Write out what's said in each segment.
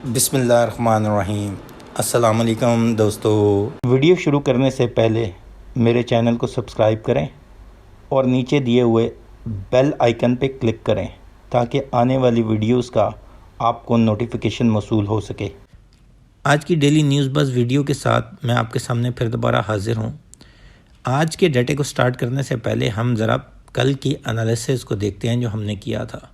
बिस्मिल्लाहिर्रहमानिर्रहीम। अस्सलाम वालेकुम दोस्तों। वीडियो शुरू करने से पहले मेरे चैनल को सब्सक्राइब करें और नीचे दिए हुए बेल आइकन पे क्लिक करें ताकि आने वाली वीडियोस का आपको नोटिफिकेशन मौसूल हो सके। आज की डेली न्यूज़ बज़ वीडियो के साथ मैं आपके सामने फिर दोबारा हाजिर हूँ। आज के डाटे को स्टार्ट करने से पहले हम ज़रा कल की एनालिसिस को देखते हैं जो हमने किया था।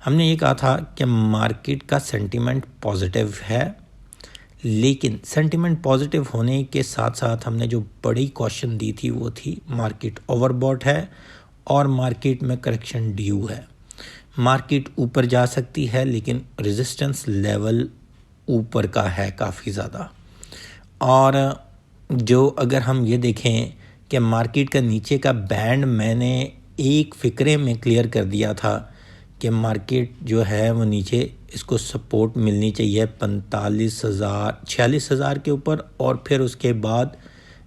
हमने ये कहा था कि मार्केट का सेंटीमेंट पॉजिटिव है, लेकिन सेंटीमेंट पॉजिटिव होने के साथ साथ हमने जो बड़ी कॉशन दी थी वो थी मार्केट ओवरबॉट है और मार्केट में करेक्शन ड्यू है। मार्केट ऊपर जा सकती है लेकिन रेजिस्टेंस लेवल ऊपर का है काफ़ी ज़्यादा। और जो अगर हम ये देखें कि मार्केट का नीचे का बैंड मैंने एक फ़िक्रे में क्लियर कर दिया था कि मार्केट जो है वो नीचे इसको सपोर्ट मिलनी चाहिए 46,000 के ऊपर और फिर उसके बाद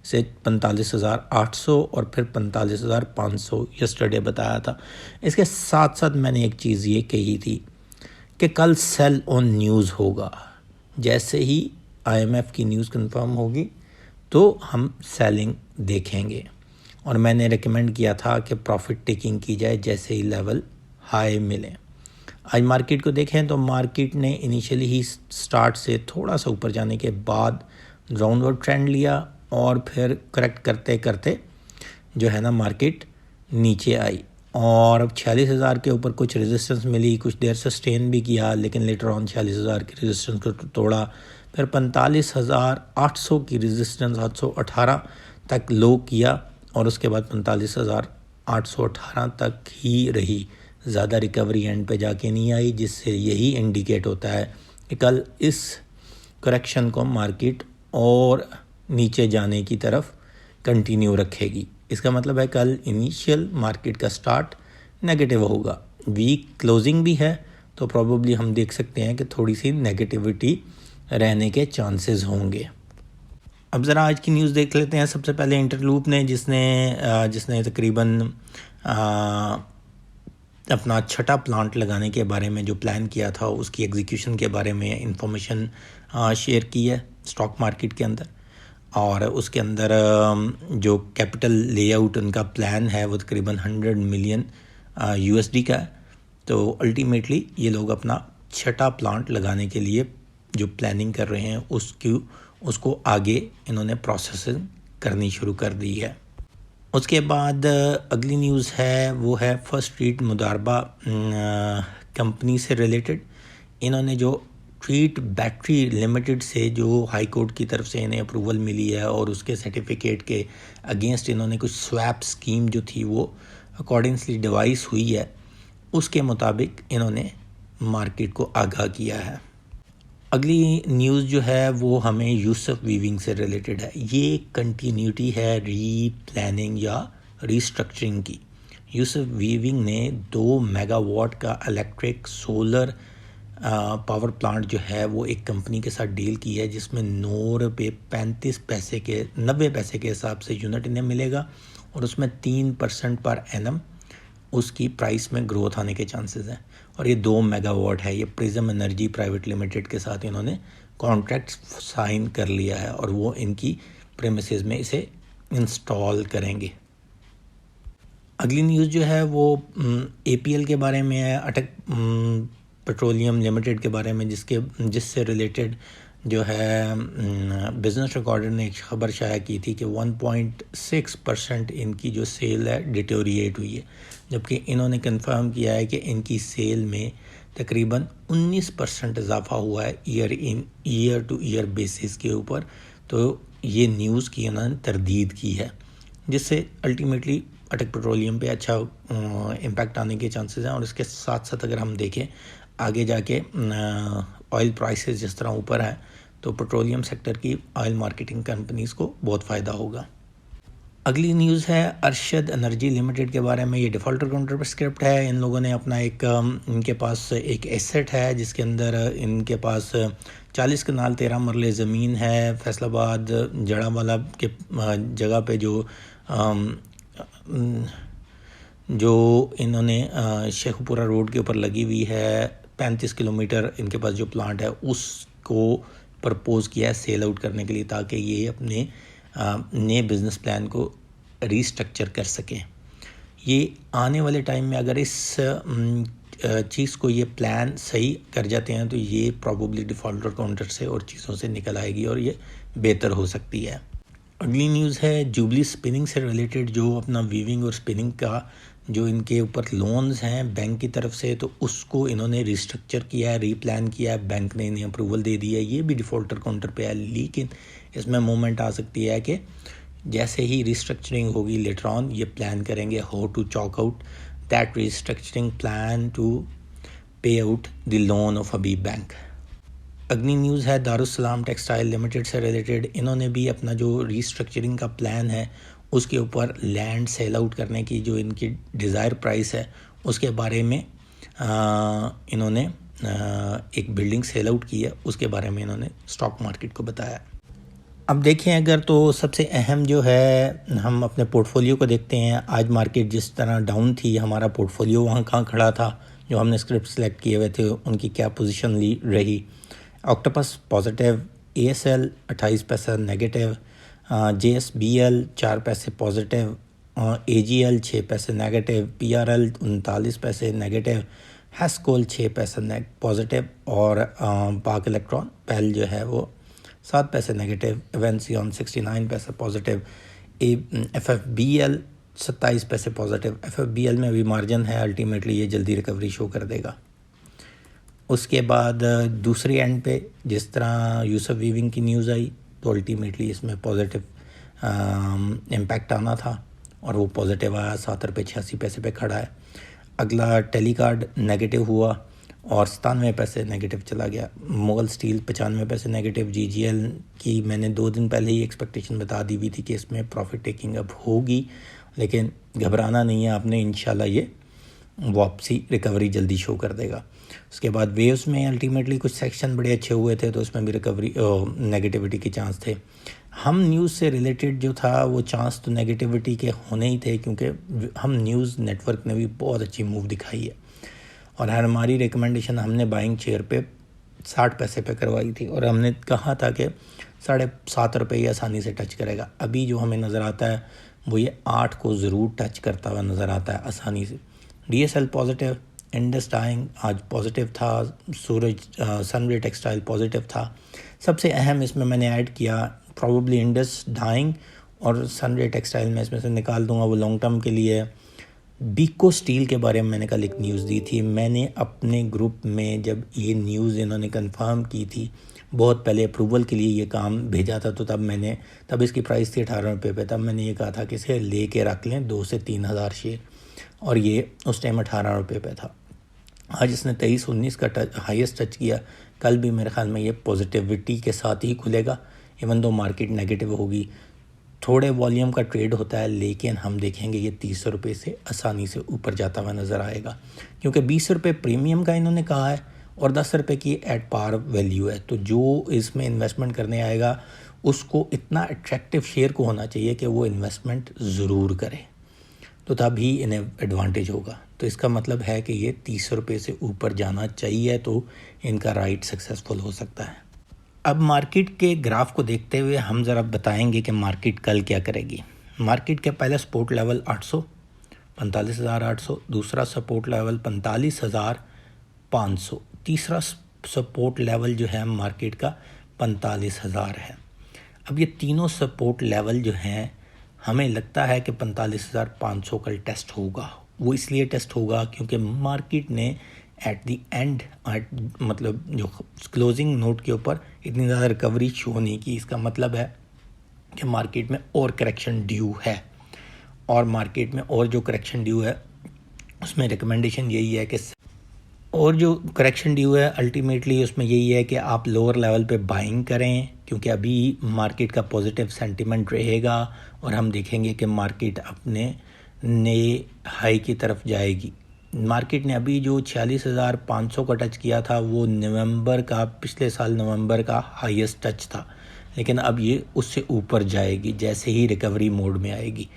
से 45,800 और फिर 45,500 यस्टरडे बताया था। इसके साथ साथ मैंने एक चीज़ ये कही थी कि कल सेल ऑन न्यूज़ होगा। जैसे ही IMF की न्यूज़ कंफर्म होगी तो हम सेलिंग देखेंगे और मैंने रेकमेंड किया था कि प्रॉफिट टेकिंग की जाए जैसे ही लेवल हाई मिले। आज मार्केट को देखें तो मार्केट ने इनिशियली ही स्टार्ट से थोड़ा सा ऊपर जाने के बाद डाउनवर्ड ट्रेंड लिया और फिर करेक्ट करते करते जो है ना मार्केट नीचे आई और 46,000 के ऊपर कुछ रेजिस्टेंस मिली, कुछ देर सस्टेन भी किया, लेकिन लेटर ऑन 46,000 की रेजिस्टेंस को तोड़ा। फिर 45,800 की रेजिस्टेंस 818 तक लो किया और उसके बाद 45,818 तक ही रही, ज़्यादा रिकवरी एंड पे जाके नहीं आई, जिससे यही इंडिकेट होता है कि कल इस करेक्शन को मार्केट और नीचे जाने की तरफ कंटिन्यू रखेगी। इसका मतलब है कल इनिशियल मार्केट का स्टार्ट नेगेटिव होगा। वीक क्लोजिंग भी है तो प्रॉब्ली हम देख सकते हैं कि थोड़ी सी नेगेटिविटी रहने के चांसेस होंगे। अब ज़रा आज की न्यूज़ देख लेते हैं। सबसे पहले इंटरलूप ने जिसने तकरीबन अपना छठा प्लांट लगाने के बारे में जो प्लान किया था उसकी एग्जीक्यूशन के बारे में इंफॉर्मेशन शेयर की है स्टॉक मार्केट के अंदर। और उसके अंदर जो कैपिटल लेआउट उनका प्लान है वो तकरीबन 100 मिलियन USD का है। तो अल्टीमेटली ये लोग अपना छठा प्लांट लगाने के लिए जो प्लानिंग कर रहे हैं उसको आगे इन्होंने प्रोसेसिंग करनी शुरू कर दी है। उसके बाद अगली न्यूज़ है वो है फर्स्ट स्ट्रीट मुदारबा कंपनी से रिलेटेड। इन्होंने जो ट्रीट बैटरी लिमिटेड से जो हाई कोर्ट की तरफ से इन्हें अप्रूवल मिली है और उसके सर्टिफिकेट के अगेंस्ट इन्होंने कुछ स्वैप स्कीम जो थी वो अकॉर्डिंगली डिवाइस हुई है, उसके मुताबिक इन्होंने मार्केट को आगाह किया है। अगली न्यूज़ जो है वो हमें यूसुफ वीविंग से रिलेटेड है। ये कंटिन्यूटी है री-प्लानिंग या रीस्ट्रक्चरिंग की। यूसुफ वीविंग ने 2 मेगावाट का इलेक्ट्रिक सोलर पावर प्लांट जो है वो एक कंपनी के साथ डील की है जिसमें 9 रुपये 90 पैसे के हिसाब से यूनिट इन्हें मिलेगा और उसमें 3% पर एनम उसकी प्राइस में ग्रोथ आने के चांसेस हैं। और ये 2 मेगावाट है। ये प्रिज्म एनर्जी प्राइवेट लिमिटेड के साथ इन्होंने कॉन्ट्रैक्ट साइन कर लिया है और वो इनकी प्रेमिसेस में इसे इंस्टॉल करेंगे। अगली न्यूज़ जो है वो APL के बारे में है, अटक पेट्रोलियम लिमिटेड के बारे में, जिससे रिलेटेड जो है बिज़नेस रिकॉर्डर ने एक ख़बर शाया की थी कि 1.6% इनकी जो सेल है डिटोरिएट हुई है, जबकि इन्होंने कंफर्म किया है कि इनकी सेल में तकरीबन 19% इजाफा हुआ है ईयर टू ईयर बेसिस के ऊपर। तो ये न्यूज़ की इन्होंने तरदीद की है, जिससे अल्टीमेटली अटक पेट्रोलियम पे अच्छा इम्पैक्ट आने के चांसेस हैं। और इसके साथ साथ अगर हम देखें आगे जाके ऑयल प्राइसेस जिस तरह ऊपर हैं तो पेट्रोलियम सेक्टर की ऑयल मार्केटिंग कंपनीज़ को बहुत फ़ायदा होगा। अगली न्यूज़ है अरशद एनर्जी लिमिटेड के बारे में। ये डिफ़ॉल्टर काउंटर पर स्क्रिप्ट है। इन लोगों ने अपना इनके पास एक एसेट है जिसके अंदर इनके पास 40 कनाल 13 मरले ज़मीन है। फैसलाबाद जड़ावाला के जगह पे जो इन्होंने शेखपुरा रोड के ऊपर लगी हुई है 35 किलोमीटर इनके पास जो प्लांट है उस को प्रपोज़ किया है सेल आउट करने के लिए, ताकि ये अपने नए बिज़नेस प्लान को रीस्ट्रक्चर कर सकें। ये आने वाले टाइम में अगर इस चीज़ को ये प्लान सही कर जाते हैं तो ये प्रॉबेबली डिफ़ॉल्टर काउंटर से और चीज़ों से निकल आएगी और ये बेहतर हो सकती है। अगली न्यूज़ है जुबली स्पिनिंग से रिलेटेड, जो अपना वीविंग और स्पिनिंग का जो इनके ऊपर लोन्स हैं बैंक की तरफ से, तो उसको इन्होंने रिस्ट्रक्चर किया है, रीप्लान किया है, बैंक ने इन्हें अप्रूवल दे दी है। ये भी डिफ़ॉल्टर काउंटर पे है, लेकिन इसमें मूवमेंट आ सकती है कि जैसे ही रिस्ट्रक्चरिंग होगी लेटर ऑन ये प्लान करेंगे how to chalk out that restructuring plan to pay out the loan of Habib bank. अगली न्यूज़ है दारुस्सलाम टेक्सटाइल लिमिटेड से रिलेटेड। इन्होंने भी अपना जो रिस्ट्रक्चरिंग का प्लान है उसके ऊपर लैंड सेल आउट करने की जो इनकी डिज़ायर प्राइस है उसके बारे में इन्होंने एक बिल्डिंग सेल आउट की है, उसके बारे में इन्होंने स्टॉक मार्केट को बताया। अब देखें अगर तो सबसे अहम जो है हम अपने पोर्टफोलियो को देखते हैं। आज मार्केट जिस तरह डाउन थी, हमारा पोर्टफोलियो वहाँ कहाँ खड़ा था, जो हमने स्क्रिप्ट सेलेक्ट किए हुए थे उनकी क्या पोजीशन रही। ऑक्टोपस पॉजिटिव, ASL 28 पैसा नेगेटिव, JSBL 4 पैसे पॉजिटिव, AGL 6 पैसे नेगेटिव, PRL 39 पैसे नेगेटिव, हैस्कोल 6 पैसे पॉजिटिव और पाक इलेक्ट्रॉन पैल जो है वो 7 पैसे नेगेटिव, एवेंसियन 69 पैसे पॉजिटिव, FFBL 27 पैसे पॉजिटिव। FFBL में भी मार्जिन है, अल्टीमेटली ये जल्दी रिकवरी शो कर देगा। उसके बाद दूसरी एंड पे जिस तरह यूसुफ वीविंग की न्यूज़ आई तो अल्टीमेटली इसमें पॉजिटिव इम्पैक्ट आना था और वो पॉजिटिव आया, 7 रुपये 86 पैसे पे खड़ा है। अगला टेलीकार्ड नेगेटिव हुआ और 97 पैसे नेगेटिव चला गया। मुगल स्टील 95 पैसे नेगेटिव। GGL की मैंने 2 दिन पहले ही एक्सपेक्टेशन बता दी हुई थी कि इसमें प्रॉफिट टेकिंग अब होगी, लेकिन घबराना नहीं है आपने, इंशाल्लाह ये वापसी रिकवरी जल्दी शो कर देगा। उसके बाद वेव्स में अल्टीमेटली कुछ सेक्शन बड़े अच्छे हुए थे तो उसमें भी रिकवरी नेगेटिविटी के चांस थे। हम न्यूज़ से रिलेटेड जो था वो चांस तो नेगेटिविटी के होने ही थे, क्योंकि हम न्यूज़ नेटवर्क ने भी बहुत अच्छी मूव दिखाई है और हमारी रिकमेंडेशन हमने बाइंग शेयर पे 60 पैसे पे करवाई थी और हमने कहा था कि 7.5 रुपये ये आसानी से टच करेगा। अभी जो हमें नज़र आता है वो ये 8 को ज़रूर टच करता हुआ नज़र आता है आसानी से। DSL पॉजिटिव, इंडस डाइंग आज पॉजिटिव था, सूरज सनरे टेक्सटाइल पॉजिटिव था। सबसे अहम इसमें मैंने ऐड किया प्रॉबेबली इंडस डाइंग और सनरे टेक्सटाइल में इसमें से निकाल दूंगा, वो लॉन्ग टर्म के लिए। बीको स्टील के बारे में मैंने कल एक न्यूज़ दी थी, मैंने अपने ग्रुप में जब ये न्यूज़ इन्होंने कंफर्म की थी बहुत पहले अप्रूवल के लिए ये काम भेजा था, तो तब इसकी प्राइस थी 18 रुपये पे। तब मैंने ये कहा था कि इसे ले के रख लें 2 से 3 हज़ार शेयर, और ये उस टाइम 18 रुपये पे था। आज इसने 23-19 का हाईएस्ट टच किया। कल भी मेरे ख्याल में ये पॉजिटिविटी के साथ ही खुलेगा, इवन दो मार्केट नेगेटिव होगी। थोड़े वॉल्यूम का ट्रेड होता है, लेकिन हम देखेंगे ये 30 रुपये से आसानी से ऊपर जाता हुआ नज़र आएगा, क्योंकि 20 रुपये प्रीमियम का इन्होंने कहा है और 10 रुपये की एट पार वैल्यू है। तो जो इसमें इन्वेस्टमेंट करने आएगा उसको इतना अट्रैक्टिव शेयर को होना चाहिए कि वो इन्वेस्टमेंट ज़रूर करे, तो तभी इन्हें एडवांटेज होगा। तो इसका मतलब है कि ये 30 रुपये से ऊपर जाना चाहिए तो इनका राइड सक्सेसफुल हो सकता है। अब मार्केट के ग्राफ को देखते हुए हम ज़रा बताएंगे कि मार्केट कल क्या करेगी। मार्केट के पहला सपोर्ट लेवल 800, 45,800, दूसरा सपोर्ट लेवल 45,500, तीसरा सपोर्ट लेवल जो है मार्केट का 45,000 है। अब ये तीनों सपोर्ट लेवल जो हैं हमें लगता है कि 45,500 कल टेस्ट होगा। वो इसलिए टेस्ट होगा क्योंकि मार्केट ने एट दी एंड मतलब जो क्लोजिंग नोट के ऊपर इतनी ज़्यादा रिकवरी शो नहीं की। इसका मतलब है कि मार्केट में और करेक्शन ड्यू है, और मार्केट में और जो करेक्शन ड्यू है उसमें रिकमेंडेशन यही है कि अल्टीमेटली उसमें यही है कि आप लोअर लेवल पे बाइंग करें, क्योंकि अभी मार्केट का पॉजिटिव सेंटिमेंट रहेगा और हम देखेंगे कि मार्केट अपने नए हाई की तरफ जाएगी। मार्केट ने अभी जो 46,500 का टच किया था वो पिछले साल नवंबर का हाईएस्ट टच था, लेकिन अब ये उससे ऊपर जाएगी जैसे ही रिकवरी मोड में आएगी।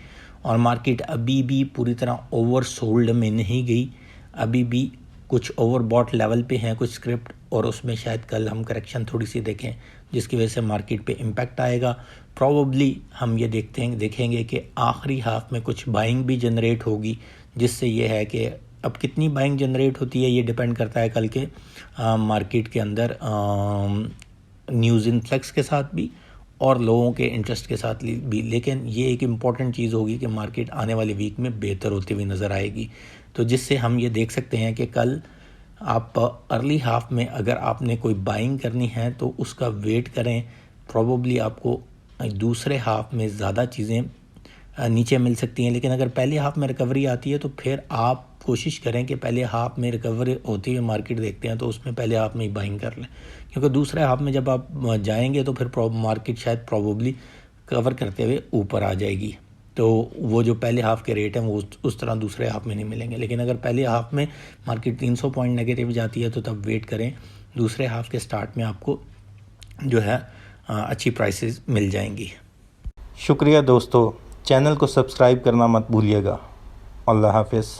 और मार्केट अभी भी पूरी तरह ओवर सोल्ड में नहीं गई, अभी भी कुछ ओवरबॉट लेवल पे हैं कुछ स्क्रिप्ट और उसमें शायद कल हम करेक्शन थोड़ी सी देखें जिसकी वजह से मार्केट पे इम्पैक्ट आएगा। प्रॉबली हम ये देखेंगे कि आखिरी हाफ में कुछ बाइंग भी जनरेट होगी, जिससे ये है कि अब कितनी बाइंग जनरेट होती है ये डिपेंड करता है कल के मार्केट के अंदर न्यूज़ इन्फ्लेक्स के साथ भी और लोगों के इंटरेस्ट के साथ भी। लेकिन ये एक इम्पॉर्टेंट चीज़ होगी कि मार्केट आने वाले वीक में बेहतर होती हुई नज़र आएगी, तो जिससे हम ये देख सकते हैं कि कल आप अर्ली हाफ में अगर आपने कोई बाइंग करनी है तो उसका वेट करें। प्रॉबली आपको दूसरे हाफ में ज़्यादा चीज़ें नीचे मिल सकती हैं, लेकिन अगर पहले हाफ में रिकवरी आती है तो फिर आप कोशिश करें कि पहले हाफ में रिकवरी होती हुई मार्केट देखते हैं तो उसमें पहले हाफ में ही बाइंग कर लें, क्योंकि दूसरे हाफ में जब आप जाएंगे तो फिर मार्केट शायद प्रॉबली कवर करते हुए ऊपर आ जाएगी, तो वो जो पहले हाफ के रेट हैं वो उस तरह दूसरे हाफ में नहीं मिलेंगे। लेकिन अगर पहले हाफ में मार्केट 300 पॉइंट नेगेटिव जाती है तो तब वेट करें, दूसरे हाफ के स्टार्ट में आपको जो है अच्छी प्राइसेस मिल जाएंगी। शुक्रिया दोस्तों, चैनल को सब्सक्राइब करना मत भूलिएगा। अल्लाह हाफिज़।